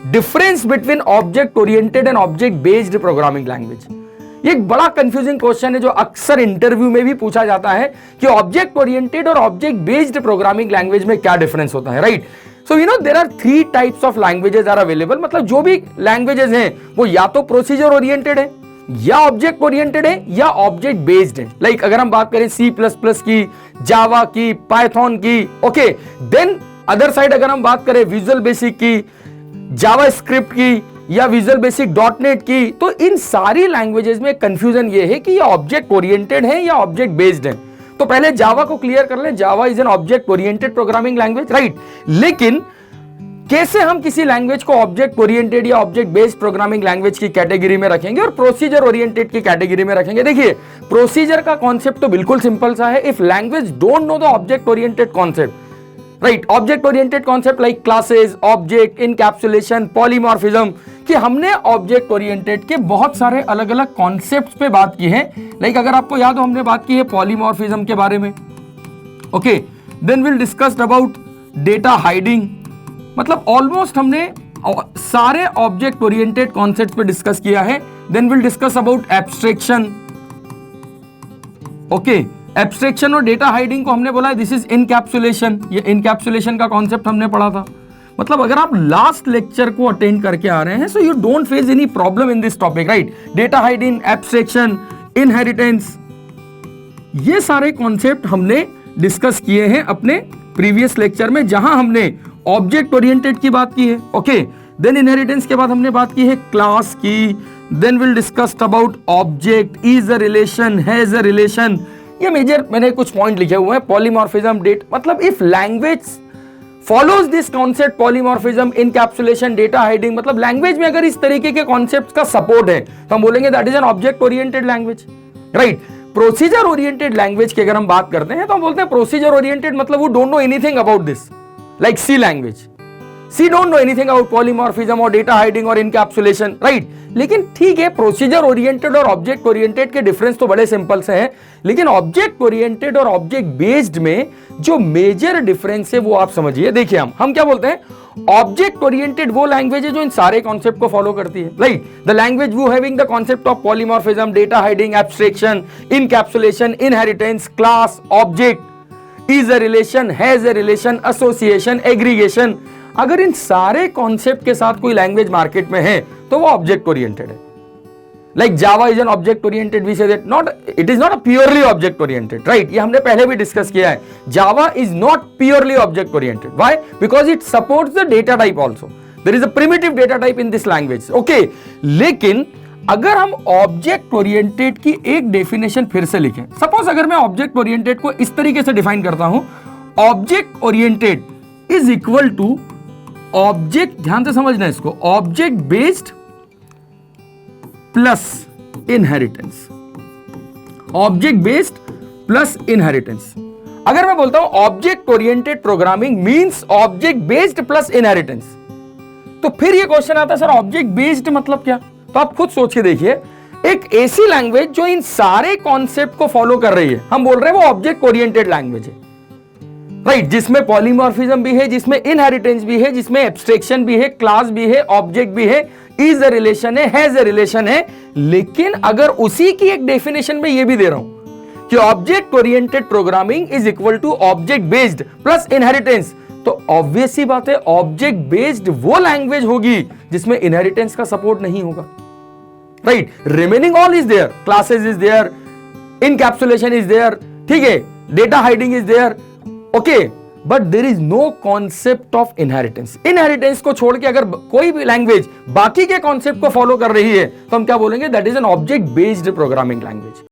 Difference between object oriented and object based programming language. ये एक बड़ा कंफ्यूजिंग क्वेश्चन है जो अक्सर इंटरव्यू में भी पूछा जाता है कि ऑब्जेक्ट ओरिएंटेड और ऑब्जेक्ट बेस्ड प्रोग्रामिंग लैंग्वेज में क्या डिफरेंस होता है, right? So you know there are 3 types of languages are available. मतलब जो भी लैंग्वेजेस हैं वो या तो प्रोसीजर ओरिएंटेड है, या ऑब्जेक्ट ओरिएंटेड है, या ऑब्जेक्ट बेस्ड है। लाइक अगर हम बात करें C++ की, जावा की, पाइथन की, ओके। देन अदर साइड अगर हम बात करें विजुअल बेसिक की, जावास्क्रिप्ट की, या विजुअल बेसिक .NET की, तो इन सारी लैंग्वेजेस में कंफ्यूजन ये है कि ये ऑब्जेक्ट ओरिएंटेड है या ऑब्जेक्ट बेस्ड है। तो पहले जावा को क्लियर कर लें, जावा is an object oriented programming language, right? लेकिन कैसे हम किसी लैंग्वेज को ऑब्जेक्ट ओरिएंटेड या ऑब्जेक्ट बेस्ड प्रोग्रामिंग लैंग्वेज की कैटेगरी में रखेंगे और प्रोसीजर ओरिएंटेड की कैटेगरी में रखेंगे? देखिए, प्रोसीजर का कॉन्सेप्ट तो बिल्कुल सिंपल सा है। If language don't know the object oriented concept, right, object oriented concept like classes, object, encapsulation, polymorphism, कि हमने ऑब्जेक्ट ओरिएंटेड के बहुत सारे अलग अलग कॉन्सेप्ट्स पे बात की है। लाइक अगर आपको याद हो, हमने बात की है पॉलीमॉर्फिज्म के बारे में, okay. Then will discussed about data hiding. मतलब ऑलमोस्ट हमने सारे ऑब्जेक्ट ओरिएंटेड कॉन्सेप्ट्स पे डिस्कस किया है। Then will discuss about abstraction, okay. Abstraction और डेटा हाइडिंग को हमने बोला है दिस इज इनकैप्सुलेशन। ये इनकैप्सुलेशन का कॉन्सेप्ट हमने पढ़ा था। मतलब अगर आप लास्ट लेक्चर को अटेंड करके आ रहे हैं, so you don't face any problem in this topic, right? Data hiding, abstraction, inheritance, ये सारे कॉन्सेप्ट हमने डिस्कस किए हैं अपने प्रीवियस लेक्चर में, जहां हमने ऑब्जेक्ट ओरिएंटेड की बात की है, ओके। देन इनहेरिटेंस के बाद हमने बात की है क्लास की। Then will discuss about object, is a relation, has a relation. ये मेजर मैंने कुछ पॉइंट लिखे हुए हैं। पॉलीमॉर्फिज्म, डेट, मतलब if language follows this concept, polymorphism, encapsulation, data hiding, मतलब लैंग्वेज में अगर इस तरीके के कॉन्सेप्ट्स का सपोर्ट है तो हम बोलेंगे that is an object oriented language, right? Procedure oriented language की अगर हम बात करते हैं तो हम बोलते हैं प्रोसीजर ओरिएंटेड मतलब वो don't know anything about this, like C language. C don't know anything about polymorphism और डेटा हाइडिंग और इनकैप्सुलेशन, राइट? लेकिन ठीक है, प्रोसीजर ओरिएंटेड और ऑब्जेक्ट ओरिएंटेड के डिफरेंस तो बड़े सिंपल से हैं, लेकिन ऑब्जेक्ट ओरिएंटेड और ऑब्जेक्ट बेस्ड में जो मेजर डिफरेंस है वो आप समझिए। देखिए, हम क्या बोलते हैं, ऑब्जेक्ट ओरिएंटेड वो लैंग्वेज है जो इन सारे कॉन्सेप्ट को फॉलो करती है, राइट? द लैंग्वेज वो having the concept of polymorphism, data hiding, abstraction, encapsulation, inheritance, class, object, is a relation, has a relation, association, aggregation. अगर इन सारे कॉन्सेप्ट के साथ कोई लैंग्वेज मार्केट में है तो वो ऑब्जेक्ट ओरिएंटेड है। Like Java is an object oriented, we say that not, it is not a purely object oriented, right? ये हमने पहले भी डिस्कस किया है। Java is not purely object oriented, why? Because it supports the data type also, there is a primitive data type in this language, okay. लेकिन अगर हम object oriented की एक डेफिनेशन फिर से लिखें, सपोज अगर मैं ऑब्जेक्ट ओरिएंटेड को इस तरीके से डिफाइन करता हूं, object oriented is equal to object, ध्यान से समझना इसको, object based plus inheritance, object based plus inheritance. अगर मैं बोलता हूं object oriented programming means object based plus inheritance, तो फिर ये क्वेश्चन आता है, सर ऑब्जेक्ट बेस्ड मतलब क्या? तो आप खुद सोच के देखिए, एक ऐसी लैंग्वेज जो इन सारे कॉन्सेप्ट को फॉलो कर रही है, हम बोल रहे हैं वो ऑब्जेक्ट ओरिएंटेड लैंग्वेज है, राइट? जिसमें पॉलीमॉर्फिज्म भी है, जिसमें इनहेरिटेंस भी है, जिसमें एब्स्ट्रैक्शन भी है, क्लास भी है, ऑब्जेक्ट भी है, इज अ रिलेशन है, हैज अ रिलेशन है। लेकिन अगर उसी की एक डेफिनेशन में ये भी दे रहा हूं कि object oriented programming is equal to object based plus inheritance, तो ऑब्वियस सी बात है ऑब्जेक्ट बेस्ड वो लैंग्वेज होगी जिसमें इनहेरिटेंस का सपोर्ट नहीं होगा, right? Remaining all is there, classes is there, encapsulation is there, ठीक है, data hiding is there, okay, but there is no concept of inheritance. Inheritance को छोड़ के अगर कोई भी लैंग्वेज बाकी के कॉन्सेप्ट को फॉलो कर रही है तो हम क्या बोलेंगे, that is an object based programming language.